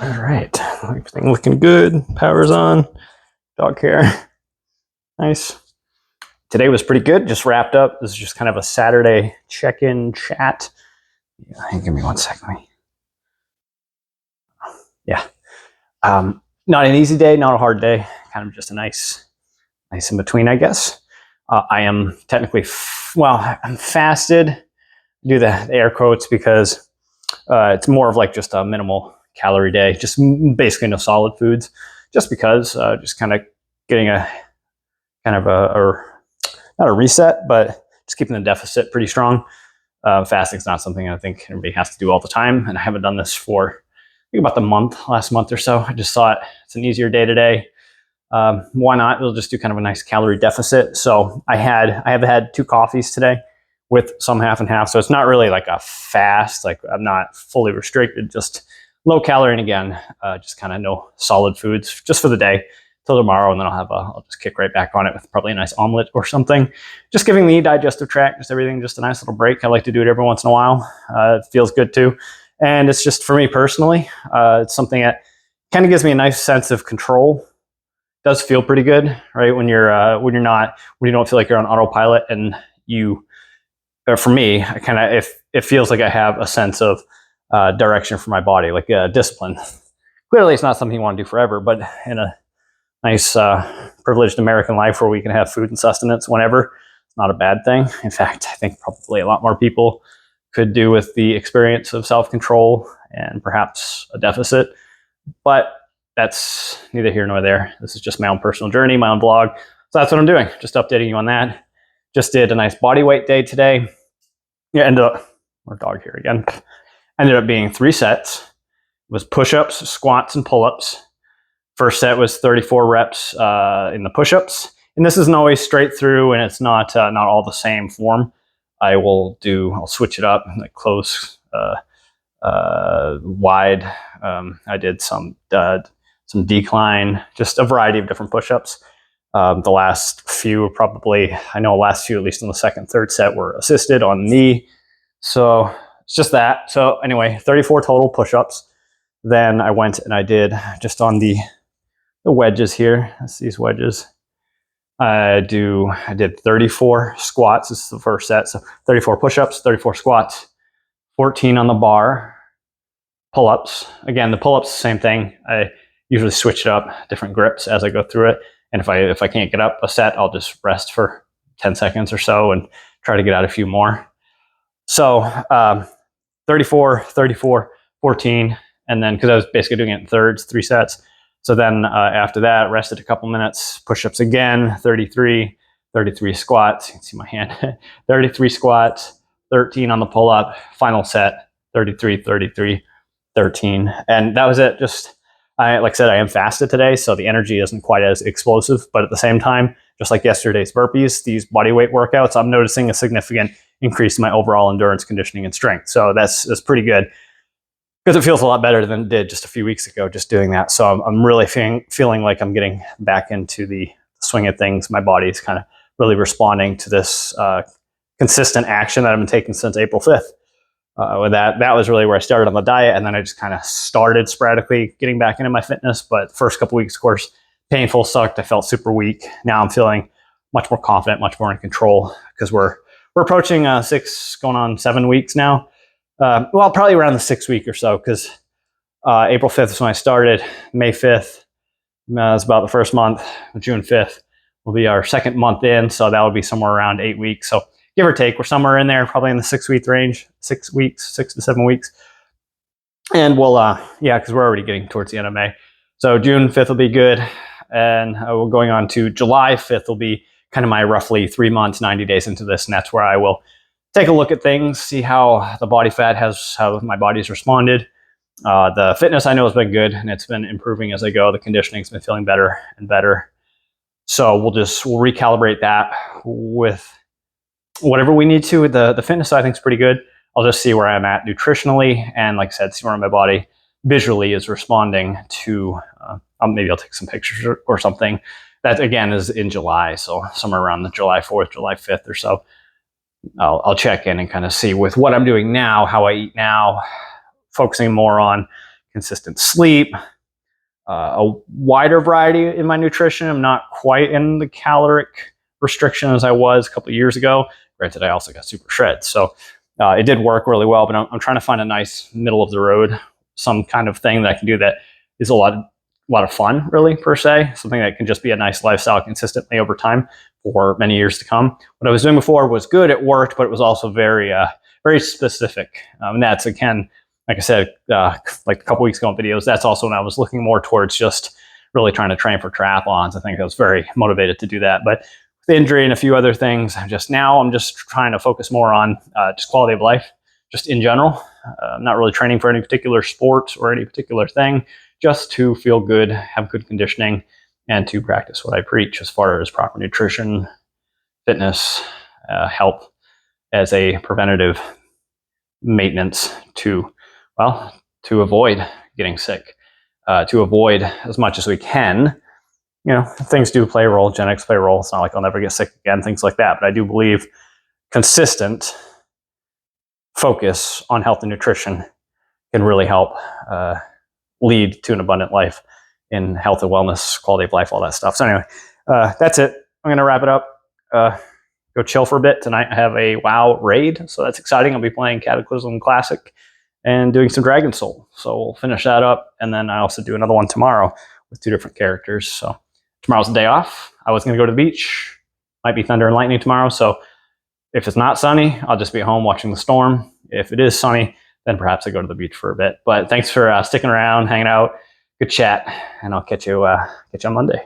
All right, everything looking good. Power's on. Dog hair, nice. Today was pretty good. Just wrapped up. This is just kind of a Saturday check-in chat. Yeah, give me 1 second. Yeah. Not an easy day, not a hard day. Kind of just a nice in between, I guess. I am technically, I'm fasted. Do the air quotes because it's more of like just a minimal calorie day, just basically no solid foods, just because just kind of getting a kind of not a reset, but just keeping the deficit pretty strong. Fasting's not something I think everybody has to do all the time, and I haven't done this for I think about last month or so. I just thought it's an easier day today. Why not? We'll just do kind of a nice calorie deficit. So I have had 2 coffees today with some half and half. So it's not really like a fast, like I'm not fully restricted, just low calorie. And again, just kind of no solid foods just for the day till tomorrow. And then I'll just kick right back on it with probably a nice omelet or something. Just giving the digestive tract, just everything, just a nice little break. I like to do it every once in a while. It feels good too. And it's just for me personally, it's something that kind of gives me a nice sense of control. Does feel pretty good, right? When you don't feel like you're on autopilot, and for me, it feels like I have a sense of direction for my body, like discipline. Clearly, it's not something you want to do forever, but in a nice privileged American life where we can have food and sustenance whenever, it's not a bad thing. In fact, I think probably a lot more people could do with the experience of self-control and perhaps a deficit, but that's neither here nor there. This is just my own personal journey, my own blog. So that's what I'm doing. Just updating you on that. Just did a nice body weight day today. Yeah, more dog here again. Ended up being 3 sets. It was push-ups, squats, and pull-ups. First set was 34 reps in the push-ups. And this isn't always straight through, and it's not all the same form. I'll switch it up, like close, wide. I did some decline, just a variety of different push-ups. The last few at least in the second, third set, were assisted on the knee. So it's just that. So anyway, 34 total push-ups. Then I went and I did just on the wedges here. That's these wedges. I did 34 squats. This is the first set. So 34 push-ups, 34 squats, 14 on the bar. Pull-ups. Again, the pull-ups, same thing. I usually switch it up, different grips as I go through it. And if I can't get up a set, I'll just rest for 10 seconds or so and try to get out a few more. So 34, 34, 14. And then, because I was basically doing it in thirds, 3 sets. So then after that, rested a couple minutes, push-ups again, 33 squats. You can see my hand. 33 squats, 13 on the pull-up. Final set, 33, 13. And that was it. Just, like I said, I am fasted today, so the energy isn't quite as explosive. But at the same time, just like yesterday's burpees, these body weight workouts, I'm noticing a significant increase in my overall endurance, conditioning, and strength. So that's pretty good, because it feels a lot better than it did just a few weeks ago just doing that. So I'm really feeling like I'm getting back into the swing of things. My body's kind of really responding to this consistent action that I've been taking since April 5th. With that was really where I started on the diet, and then I just kind of started sporadically getting back into my fitness. But the first couple weeks, of course, painful, sucked. I felt super weak. Now I'm feeling much more confident, much more in control, because we're approaching 6, going on 7 weeks now. Probably around the 6th week or so, because April 5th is when I started. May 5th is about the first month. June 5th will be our 2nd month in, so that would be somewhere around 8 weeks. So give or take, we're somewhere in there, probably in the 6-week range, 6 weeks, 6 to 7 weeks. And we'll, because we're already getting towards the end of May. So June 5th will be good. And we're going on to July 5th will be kind of my roughly 3 months, 90 days into this. And that's where I will take a look at things, see how the body fat how my body's responded. The fitness I know has been good, and it's been improving as I go. The conditioning's been feeling better and better. So we'll recalibrate that with whatever we need to. The fitness I think is pretty good. I'll just see where I'm at nutritionally, and like I said, see where my body visually is responding to. Maybe I'll take some pictures or something. That again is in July, so somewhere around the July 4th, July 5th or so. I'll check in and kind of see with what I'm doing now, how I eat now, focusing more on consistent sleep, a wider variety in my nutrition. I'm not quite in the caloric restriction as I was a couple of years ago. Granted, I also got super shred. So it did work really well, but I'm trying to find a nice middle of the road, some kind of thing that I can do that is a lot of fun, really, per se. Something that can just be a nice lifestyle consistently over time for many years to come. What I was doing before was good, it worked, but it was also very, very specific. And that's, again, like I said, like a couple weeks ago in videos, that's also when I was looking more towards just really trying to train for triathlons. I think I was very motivated to do that. But with injury and a few other things, I'm just trying to focus more on just quality of life, just in general. I'm not really training for any particular sport or any particular thing, just to feel good, have good conditioning, and to practice what I preach as far as proper nutrition, fitness, health as a preventative maintenance to avoid getting sick, to avoid as much as we can. You know, things do play a role, genetics play a role. It's not like I'll never get sick again, things like that. But I do believe consistent focus on health and nutrition can really help lead to an abundant life in health and wellness, quality of life, all that stuff. So anyway, that's it. I'm going to wrap it up. Go chill for a bit. Tonight I have a WoW raid, so that's exciting. I'll be playing Cataclysm Classic and doing some Dragon Soul. So we'll finish that up, and then I also do another one tomorrow with 2 different characters. So tomorrow's the day off. I was going to go to the beach. Might be thunder and lightning tomorrow, so if it's not sunny, I'll just be at home watching the storm. If it is sunny, then perhaps I go to the beach for a bit. But thanks for sticking around, hanging out. Good chat, and I'll catch you on Monday.